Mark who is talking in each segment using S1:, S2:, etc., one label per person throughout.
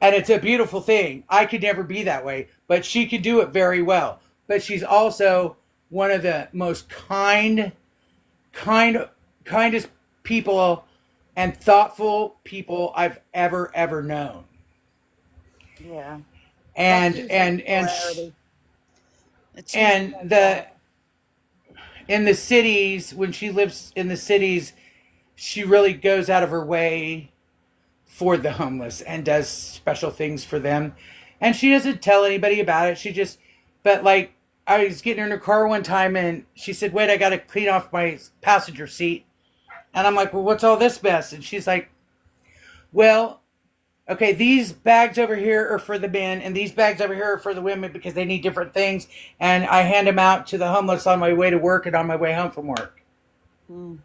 S1: And it's a beautiful thing. I could never be that way, but she could do it very well. But she's also one of the most kind, kindest people and thoughtful people I've ever known.
S2: Yeah. That
S1: And
S2: gives
S1: and
S2: them
S1: and
S2: clarity. It seems
S1: and
S2: like
S1: the
S2: that.
S1: in the cities, when she lives in the cities, she really goes out of her way for the homeless and does special things for them. And she doesn't tell anybody about it. She just, but like, I was getting in her car one time and she said, "Wait, I got to clean off my passenger seat." And I'm like, "Well, what's all this mess?" And she's like, "Well, okay, these bags over here are for the men and these bags over here are for the women because they need different things. And I hand them out to the homeless on my way to work and on my way home from work."
S2: Mm.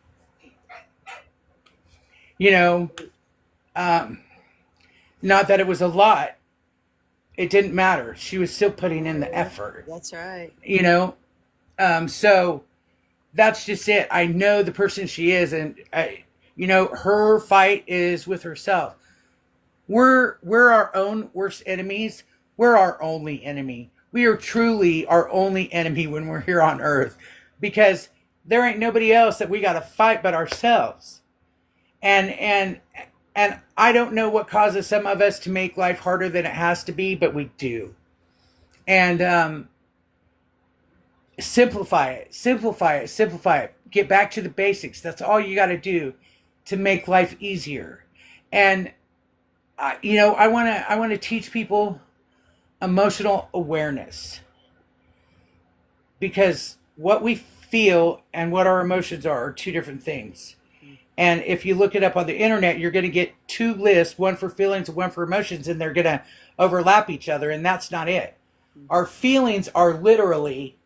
S1: You know, um, not that it was a lot. It didn't matter. She was still putting in the
S2: Yeah,
S1: effort,
S2: that's right.
S1: you know? So that's just it. I know the person she is, and her fight is with herself. We're our own worst enemies. We're our only enemy. We are truly our only enemy when we're here on Earth, because there ain't nobody else that we got to fight but ourselves. And I don't know what causes some of us to make life harder than it has to be, but we do. And simplify it, simplify it, simplify it. Get back to the basics. That's all you got to do to make life easier. And I want to teach people emotional awareness, because what we feel and what our emotions are two different things. And if you look it up on the internet, you're going to get two lists, one for feelings and one for emotions, and they're going to overlap each other, and that's not it. Our feelings are literally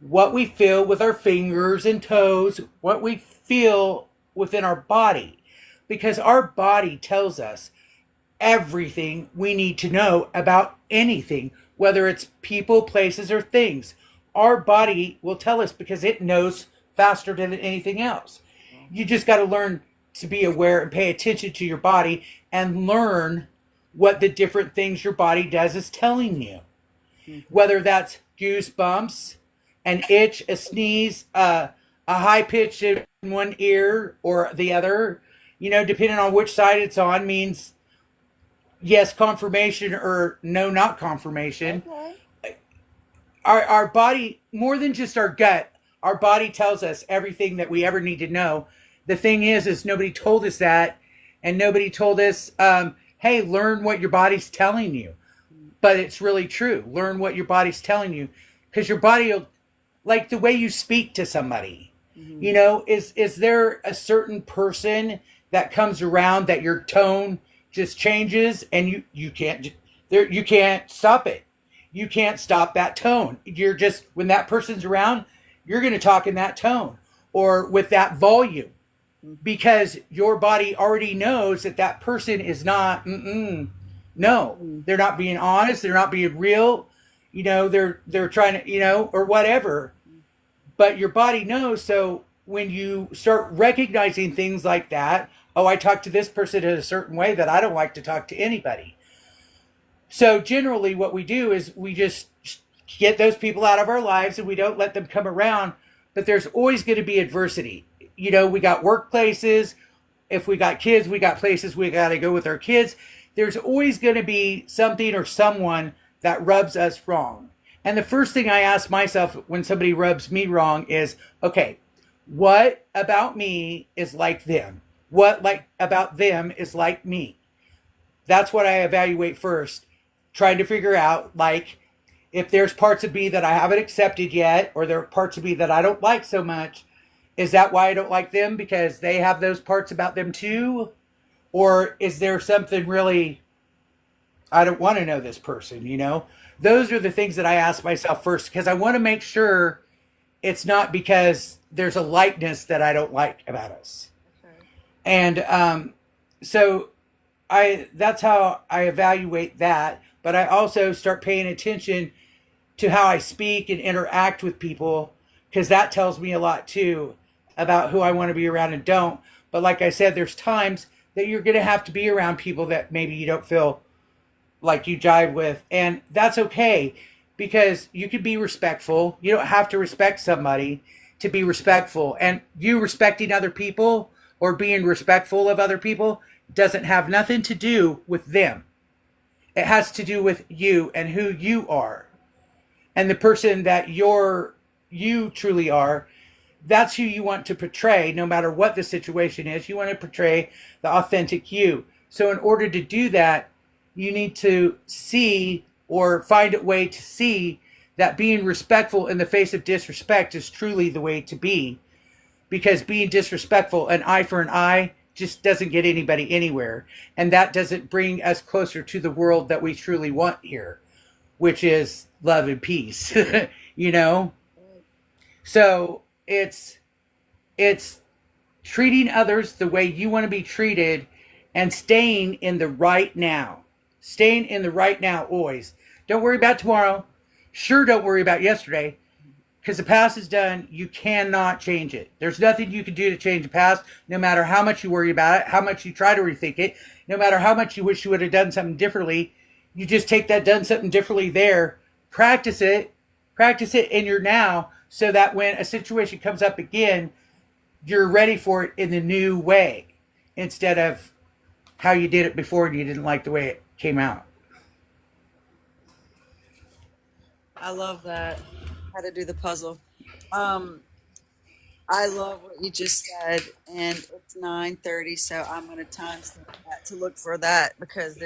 S1: what we feel with our fingers and toes, what we feel within our body, because our body tells us everything we need to know about anything, whether it's people, places, or things. Our body will tell us because it knows faster than anything else. You just got to learn to be aware and pay attention to your body and learn what the different things your body does is telling you. Whether that's goosebumps, an itch, a sneeze, a high pitch in one ear or the other, depending on which side it's on, means yes, confirmation, or no, not confirmation.
S2: Okay.
S1: Our body, more than just our gut, our body tells us everything that we ever need to know. The thing is nobody told us that, and nobody told us, hey, learn what your body's telling you. But it's really true. Learn what your body's telling you, because your body will, like the way you speak to somebody.
S2: Mm-hmm.
S1: Is there a certain person that comes around that your tone just changes, and you can't stop it. You can't stop that tone. You're just, when that person's around, you're going to talk in that tone or with that volume, because your body already knows that that person is not, no, they're not being honest. They're not being real. They're trying to, or whatever, but your body knows. So when you start recognizing things like that, oh, I talk to this person in a certain way that I don't like to talk to anybody. So generally what we do is we just get those people out of our lives and we don't let them come around. But there's always going to be adversity. We got workplaces. If we got kids, we got places we got to go with our kids. There's always going to be something or someone that rubs us wrong. And the first thing I ask myself when somebody rubs me wrong is, okay, what about me is like them? What about them is like me? That's what I evaluate first, trying to figure out, like, if there's parts of me that I haven't accepted yet, or there are parts of me that I don't like so much, is that why I don't like them? Because they have those parts about them too? Or is there something really, I don't want to know this person? Those are the things that I ask myself first, because I want to make sure it's not because there's a likeness that I don't like about us.
S2: Okay.
S1: And so that's how I evaluate that. But I also start paying attention to how I speak and interact with people, because that tells me a lot too about who I want to be around and don't. But like I said, there's times that you're going to have to be around people that maybe you don't feel like you jive with, and that's okay because you can be respectful. You don't have to respect somebody to be respectful, and you respecting other people or being respectful of other people doesn't have nothing to do with them. It has to do with you and who you are and the person that you truly are. That's who you want to portray no matter what the situation is. You want to portray the authentic you. So in order to do that, you need to see or find a way to see that being respectful in the face of disrespect is truly the way to be. Because being disrespectful, an eye for an eye, just doesn't get anybody anywhere. And that doesn't bring us closer to the world that we truly want here, which is love and peace. You know? So it's treating others the way you want to be treated and staying in the right now. Staying in the right now always. Don't worry about tomorrow. Sure, don't worry about yesterday. Because the past is done. You cannot change it. There's nothing you can do to change the past, no matter how much you worry about it, how much you try to rethink it, no matter how much you wish you would have done something differently. You just take that done something differently there, practice it in your now, so that when a situation comes up again, you're ready for it in the new way instead of how you did it before and you didn't like the way it came out.
S2: I love that. How to do the puzzle. I love what you just said, and it's 9:30, so I'm going to timestamp that to look for that because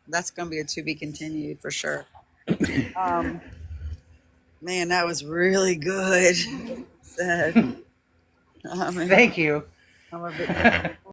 S2: that's going to be a to be continued for sure. Man, that was really good. Said.
S1: Thank you.
S2: I'm a bit